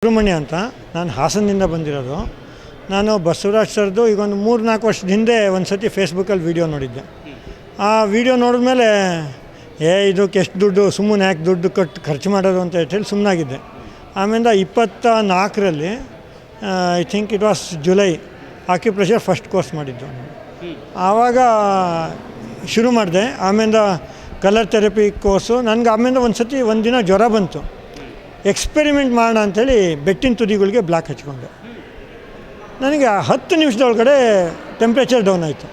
ಸುಬ್ರಹ್ಮಣ್ಯ ಅಂತ ನಾನು ಹಾಸನದಿಂದ ಬಂದಿರೋದು. ನಾನು ಬಸವರಾಜ್ ಸರ್ದು ಈಗ ಒಂದು 3-4 ವರ್ಷದ ಹಿಂದೆ ಒಂದು ಸತಿ ಫೇಸ್ಬುಕ್ಕಲ್ಲಿ ವೀಡಿಯೋ ನೋಡಿದ್ದೆ. ಆ ವಿಡಿಯೋ ನೋಡಿದ್ಮೇಲೆ ಇದಕ್ಕೆ ಎಷ್ಟು ದುಡ್ಡು, ಸುಮ್ಮನೆ ಯಾಕೆ ದುಡ್ಡು ಖರ್ಚು ಮಾಡೋದು ಅಂತ ಹೇಳಿ ಸುಮ್ಮನಾಗಿದ್ದೆ. ಆಮೇಲೆ 24ರಲ್ಲಿ I think it was July acupressure first course ಮಾಡಿದ್ದು. ಆವಾಗ ಶುರು ಮಾಡಿದೆ. ಆಮೇಲೆ ಕಲರ್ ಥೆರಪಿ ಕೋರ್ಸು ನನಗೆ. ಆಮೇಲೆ ಒಂದು ಸತಿ ಒಂದು ದಿನ ಜ್ವರ ಬಂತು. ಎಕ್ಸ್ಪೆರಿಮೆಂಟ್ ಮಾಡೋಣ ಅಂಥೇಳಿ ಬೆಟ್ಟಿನ ತುದಿಗಳಿಗೆ ಬ್ಲಾಕ್ ಹಚ್ಕೊಂಡೆ. ನನಗೆ 10 ನಿಮಿಷದೊಳಗಡೆ ಟೆಂಪ್ರೇಚರ್ ಡೌನ್ ಆಯಿತು.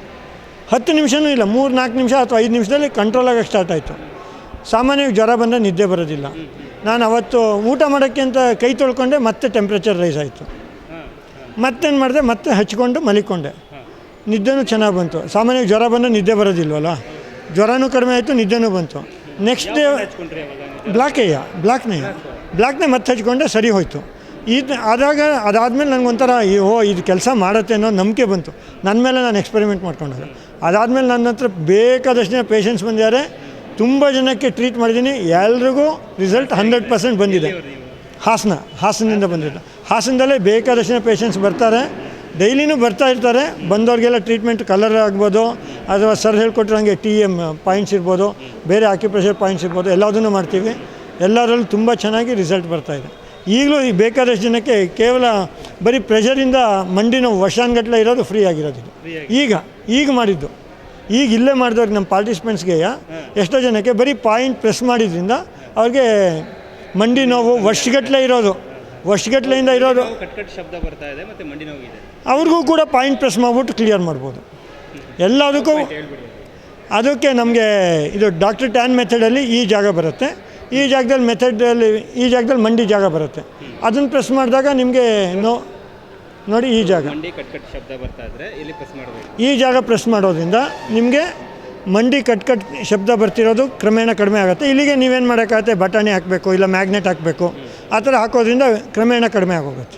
10 ನಿಮಿಷವೂ ಇಲ್ಲ, 3-4 ನಿಮಿಷ ಅಥವಾ 5 ನಿಮಿಷದಲ್ಲಿ ಕಂಟ್ರೋಲ್ ಆಗೋಕ್ಕೆ ಸ್ಟಾರ್ಟ್ ಆಯಿತು. ಸಾಮಾನ್ಯವಾಗಿ ಜ್ವರ ಬಂದರೆ ನಿದ್ದೆ ಬರೋದಿಲ್ಲ. ನಾನು ಅವತ್ತು ಊಟ ಮಾಡೋಕ್ಕೆ ಅಂತ ಕೈ ತೊಳ್ಕೊಂಡೆ, ಮತ್ತೆ ಟೆಂಪ್ರೇಚರ್ ರೈಸ್ ಆಯಿತು. ಮತ್ತೇನು ಮಾಡಿದೆ, ಮತ್ತೆ ಹಚ್ಕೊಂಡು ಮಲಿಕೊಂಡೆ. ನಿದ್ದೆನೂ ಚೆನ್ನಾಗಿ ಬಂತು. ಸಾಮಾನ್ಯವಾಗಿ ಜ್ವರ ಬಂದರೆ ನಿದ್ದೆ ಬರೋದಿಲ್ವಲ್ಲ, ಜ್ವರನೂ ಕಡಿಮೆ ಆಯಿತು, ನಿದ್ದೆನೂ ಬಂತು. ನೆಕ್ಸ್ಟ್ ಡೇ ಬ್ಲ್ಯಾಕ್ನೇ ಮತ್ತೆ ಹಚ್ಕೊಂಡೆ, ಸರಿ ಹೋಯಿತು. ಅದಾದಮೇಲೆ ನನಗೊಂಥರ ಇದು ಕೆಲಸ ಮಾಡುತ್ತೆ ಅನ್ನೋ ನಂಬಿಕೆ ಬಂತು. ನನ್ನ ಮೇಲೆ ನಾನು ಎಕ್ಸ್ಪೆರಿಮೆಂಟ್ ಮಾಡ್ಕೊಂಡಾಗ. ಅದಾದಮೇಲೆ ನನ್ನ ಹತ್ರ ಬೇಕಾದಷ್ಟು ಜನ ಪೇಷಂಟ್ಸ್ ಬಂದಿದ್ದಾರೆ. ತುಂಬ ಜನಕ್ಕೆ ಟ್ರೀಟ್ ಮಾಡಿದ್ದೀನಿ. ಎಲ್ರಿಗೂ ರಿಸಲ್ಟ್ 100% ಬಂದಿದೆ. ಹಾಸನದಿಂದ ಬಂದಿದ್ದೆ. ಹಾಸನದಲ್ಲೇ ಬೇಕಾದಷ್ಟು ಜನ ಪೇಷಂಟ್ಸ್ ಬರ್ತಾರೆ, ಡೈಲಿನೂ ಬರ್ತಾ ಇರ್ತಾರೆ. ಬಂದವ್ರಿಗೆಲ್ಲ ಟ್ರೀಟ್ಮೆಂಟ್ ಕಲರ್ ಆಗ್ಬೋದು, ಅಥವಾ ಸರ್ ಹೇಳ್ಕೊಟ್ಟಿರೋಂಗೆ TM ಪಾಯಿಂಟ್ಸ್ ಇರ್ಬೋದು, ಬೇರೆ ಆಕ್ಯುಪ್ರೆಷರ್ ಪಾಯಿಂಟ್ಸ್ ಇರ್ಬೋದು, ಎಲ್ಲದನ್ನೂ ಮಾಡ್ತೀವಿ. ಎಲ್ಲರಲ್ಲೂ ತುಂಬ ಚೆನ್ನಾಗಿ ರಿಸಲ್ಟ್ ಬರ್ತಾಯಿದೆ. ಈಗಲೂ ಈ ಬೇಕಾದಷ್ಟು ಜನಕ್ಕೆ ಕೇವಲ ಬರೀ ಪ್ರೆಷರಿಂದ ಮಂಡಿ ನೋವು ವರ್ಷಾನ್ಗಟ್ಟಲೆ ಇರೋದು ಫ್ರೀ ಆಗಿರೋದಿಲ್ಲ. ಈಗ ಮಾಡಿದ್ದು, ಈಗ ಇಲ್ಲೇ ಮಾಡಿದವ್ರಿಗೆ ನಮ್ಮ ಪಾರ್ಟಿಸಿಪೆಂಟ್ಸ್ಗೆ ಎಷ್ಟೋ ಜನಕ್ಕೆ ಬರೀ ಪಾಯಿಂಟ್ ಪ್ರೆಸ್ ಮಾಡಿದ್ರಿಂದ ಅವ್ರಿಗೆ ಮಂಡಿ ನೋವು ವರ್ಷಗಟ್ಟಲೆಯಿಂದ ಇರೋದು ಶಬ್ದ ಬರ್ತಾ ಇದೆ ಮತ್ತು ಮಂಡಿ ನೋವಿದೆ, ಅವ್ರಿಗೂ ಕೂಡ ಪಾಯಿಂಟ್ ಪ್ರೆಸ್ ಮಾಡಿಬಿಟ್ಟು ಕ್ಲಿಯರ್ ಮಾಡ್ಬೋದು. ಎಲ್ಲದಕ್ಕೂ ಅದಕ್ಕೆ ನಮಗೆ ಇದು ಡಾಕ್ಟರ್ ಟ್ಯಾನ್ ಮೆಥಡಲ್ಲಿ ಈ ಜಾಗ ಬರುತ್ತೆ. ಈ ಜಾಗದಲ್ಲಿ ಮಂಡಿ ಜಾಗ ಬರುತ್ತೆ. ಅದನ್ನು ಪ್ರೆಸ್ ಮಾಡಿದಾಗ ನಿಮಗೆ ನೋಡಿ ಈ ಜಾಗ ಶಬ್ದ ಬರ್ತಾ ಇದ್ರೆ ಇಲ್ಲಿ ಪ್ರೆಸ್ ಮಾಡಬೇಕು. ಈ ಜಾಗ ಪ್ರೆಸ್ ಮಾಡೋದ್ರಿಂದ ನಿಮಗೆ ಮಂಡಿ ಕಟ್ ಶಬ್ದ ಬರ್ತಿರೋದು ಕ್ರಮೇಣ ಕಡಿಮೆ ಆಗುತ್ತೆ. ಇಲ್ಲಿಗೆ ನೀವೇನು ಮಾಡೋಕ್ಕಾಗುತ್ತೆ, ಬಟಾಣಿ ಹಾಕಬೇಕು, ಇಲ್ಲ ಮ್ಯಾಗ್ನೆಟ್ ಹಾಕಬೇಕು. ಆ ಥರ ಹಾಕೋದ್ರಿಂದ ಕ್ರಮೇಣ ಕಡಿಮೆ ಆಗೋಗುತ್ತೆ.